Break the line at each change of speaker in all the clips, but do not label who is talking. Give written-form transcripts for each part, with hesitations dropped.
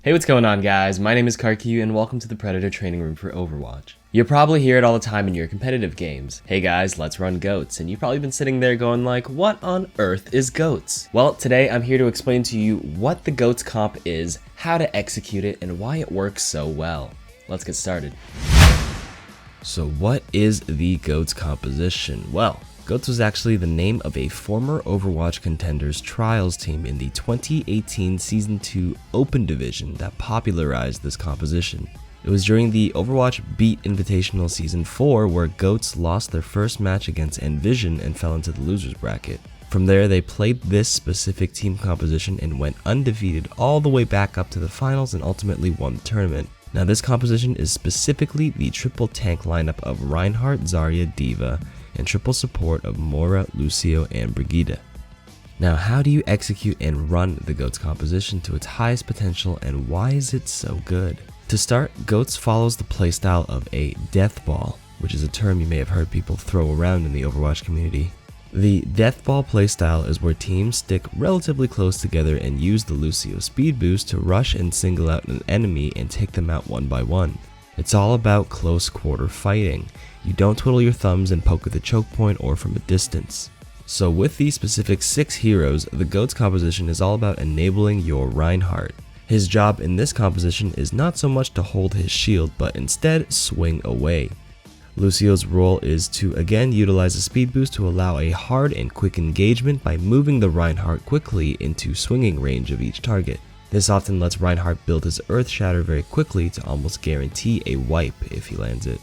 Hey, what's going on, guys? My name is KarQ and welcome to the Predator training room for Overwatch. You probably hear it all the time in your competitive games. Hey guys, let's run goats. And you've probably been sitting there going like, what on earth is goats? Well, today I'm here to explain to you what the goats comp is, how to execute it, and why it works so well. Let's get started. So what is the goats composition? Well, goats was actually the name of a former Overwatch Contenders Trials team in the 2018 Season 2 Open Division that popularized this composition. It was during the Overwatch Beat Invitational Season 4 where goats lost their first match against Envision and fell into the losers bracket. From there, they played this specific team composition and went undefeated all the way back up to the finals and ultimately won the tournament. Now this composition is specifically the triple tank lineup of Reinhardt, Zarya, D.Va, and triple support of Moira, Lucio, and Brigitte. Now how do you execute and run the goats composition to its highest potential, and why is it so good? To start, goats follows the playstyle of a deathball, which is a term you may have heard people throw around in the Overwatch community. The deathball playstyle is where teams stick relatively close together and use the Lucio speed boost to rush and single out an enemy and take them out one by one. It's all about close quarter fighting. You don't twiddle your thumbs and poke at the choke point or from a distance. So with these specific 6 heroes, the goats composition is all about enabling your Reinhardt. His job in this composition is not so much to hold his shield, but instead swing away. Lucio's role is to again utilize a speed boost to allow a hard and quick engagement by moving the Reinhardt quickly into swinging range of each target. This often lets Reinhardt build his Earth Shatter very quickly to almost guarantee a wipe if he lands it.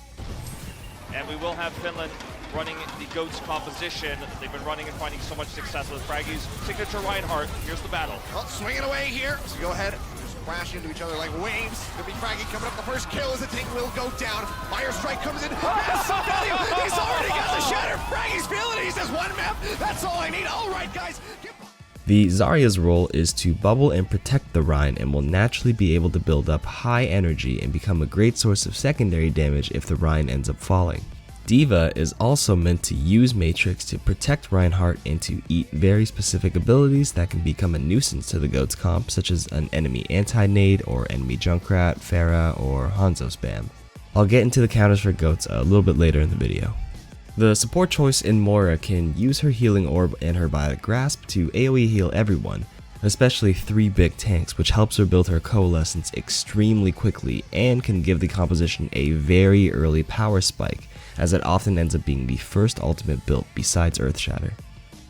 And we will have Finland running the GOATS composition. They've been running and finding so much success with Fraggy's signature Reinhardt. Here's the battle.
Well, swinging away here. So go ahead. Just crash into each other like waves. Could be Fraggy coming up. The first kill as the tank will go down. Fire strike comes in. Massive value. He's already got the shatter. Fraggy's feeling it. He says one map. That's all I need. All right, guys.
The Zarya's role is to bubble and protect the Rein and will naturally be able to build up high energy and become a great source of secondary damage if the Rein ends up falling. D.Va is also meant to use Matrix to protect Reinhardt and to eat very specific abilities that can become a nuisance to the goats comp, such as an enemy anti-nade or enemy Junkrat, Pharah, or Hanzo spam. I'll get into the counters for goats a little bit later in the video. The support choice in Moira can use her healing orb and her biotic grasp to AoE heal everyone, especially 3 big tanks, which helps her build her coalescence extremely quickly and can give the composition a very early power spike, as it often ends up being the first ultimate built besides Earth Shatter.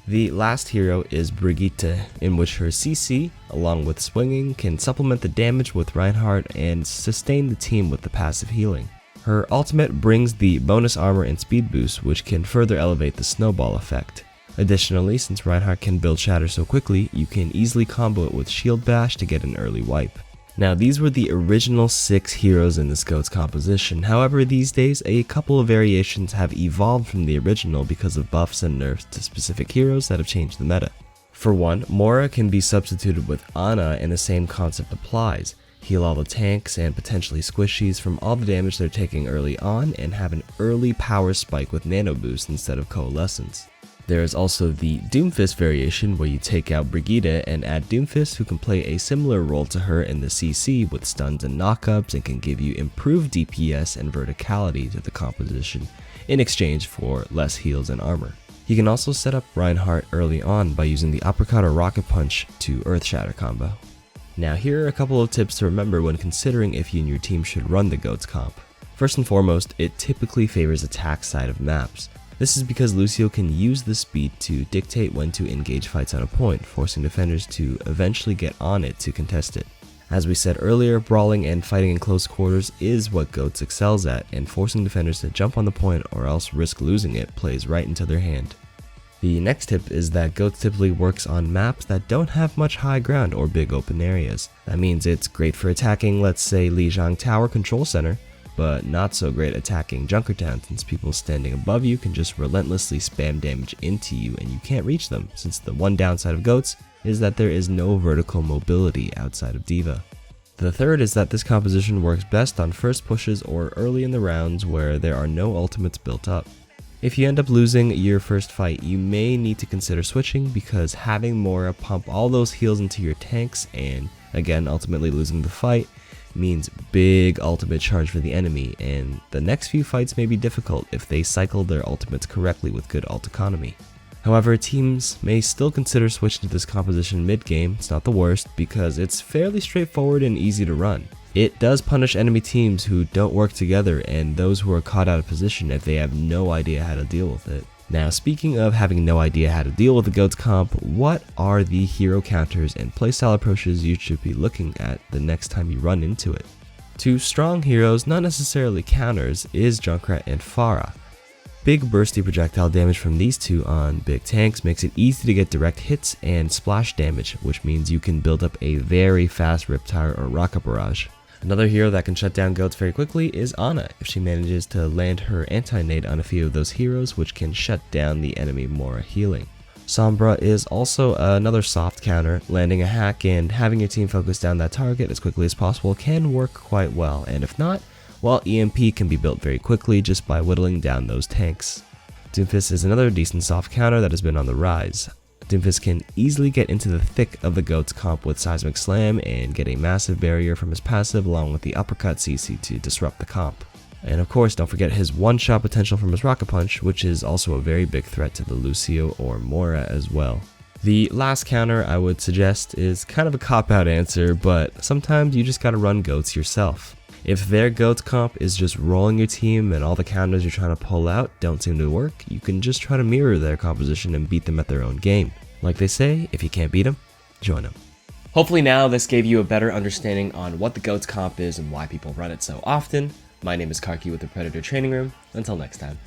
The last hero is Brigitte, in which her CC, along with swinging, can supplement the damage with Reinhardt and sustain the team with the passive healing. Her ultimate brings the bonus armor and speed boost, which can further elevate the snowball effect. Additionally, since Reinhardt can build shatter so quickly, you can easily combo it with shield bash to get an early wipe. Now these were the original 6 heroes in this goats composition. However, these days a couple of variations have evolved from the original because of buffs and nerfs to specific heroes that have changed the meta. For one, Moira can be substituted with Ana and the same concept applies. Heal all the tanks and potentially squishies from all the damage they're taking early on and have an early power spike with nano boost instead of coalescence. There is also the Doomfist variation where you take out Brigitte and add Doomfist, who can play a similar role to her in the CC with stuns and knockups and can give you improved DPS and verticality to the composition in exchange for less heals and armor. You can also set up Reinhardt early on by using the uppercut or rocket punch to Earth Shatter combo. Now here are a couple of tips to remember when considering if you and your team should run the goats comp. First and foremost, it typically favors attack side of maps. This is because Lucio can use the speed to dictate when to engage fights on a point, forcing defenders to eventually get on it to contest it. As we said earlier, brawling and fighting in close quarters is what goats excels at, and forcing defenders to jump on the point or else risk losing it plays right into their hand. The next tip is that goats typically works on maps that don't have much high ground or big open areas. That means it's great for attacking, let's say, Lijiang Tower Control Center, but not so great attacking Junkertown, since people standing above you can just relentlessly spam damage into you and you can't reach them, since the one downside of goats is that there is no vertical mobility outside of D.Va. The third is that this composition works best on first pushes or early in the rounds where there are no ultimates built up. If you end up losing your first fight, you may need to consider switching, because having Moira pump all those heals into your tanks and Again, ultimately losing the fight means big ultimate charge for the enemy, and the next few fights may be difficult if they cycle their ultimates correctly with good ult economy. However, teams may still consider switching to this composition mid-game. It's not the worst because it's fairly straightforward and easy to run. It does punish enemy teams who don't work together and those who are caught out of position if they have no idea how to deal with it. Now, speaking of having no idea how to deal with the GOATS comp, what are the hero counters and playstyle approaches you should be looking at the next time you run into it? Two strong heroes, not necessarily counters, is Junkrat and Pharah. Big bursty projectile damage from these two on big tanks makes it easy to get direct hits and splash damage, which means you can build up a very fast Riptire or Rocket Barrage. Another hero that can shut down GOATs very quickly is Ana, if she manages to land her anti-nade on a few of those heroes, which can shut down the enemy Mora healing. Sombra is also another soft counter. Landing a hack and having your team focus down that target as quickly as possible can work quite well, and if not, well, EMP can be built very quickly just by whittling down those tanks. Doomfist is another decent soft counter that has been on the rise. Doomfist can easily get into the thick of the GOATS comp with Seismic Slam and get a massive barrier from his passive along with the uppercut CC to disrupt the comp. And of course, don't forget his one-shot potential from his Rocket Punch, which is also a very big threat to the Lucio or Mora as well. The last counter I would suggest is kind of a cop-out answer, but sometimes you just gotta run GOATS yourself. If their GOATS comp is just rolling your team and all the counters you're trying to pull out don't seem to work, you can just try to mirror their composition and beat them at their own game. Like they say, if you can't beat them, join them. Hopefully now this gave you a better understanding on what the GOATS comp is and why people run it so often. My name is KarQ with the Predator Training Room. Until next time.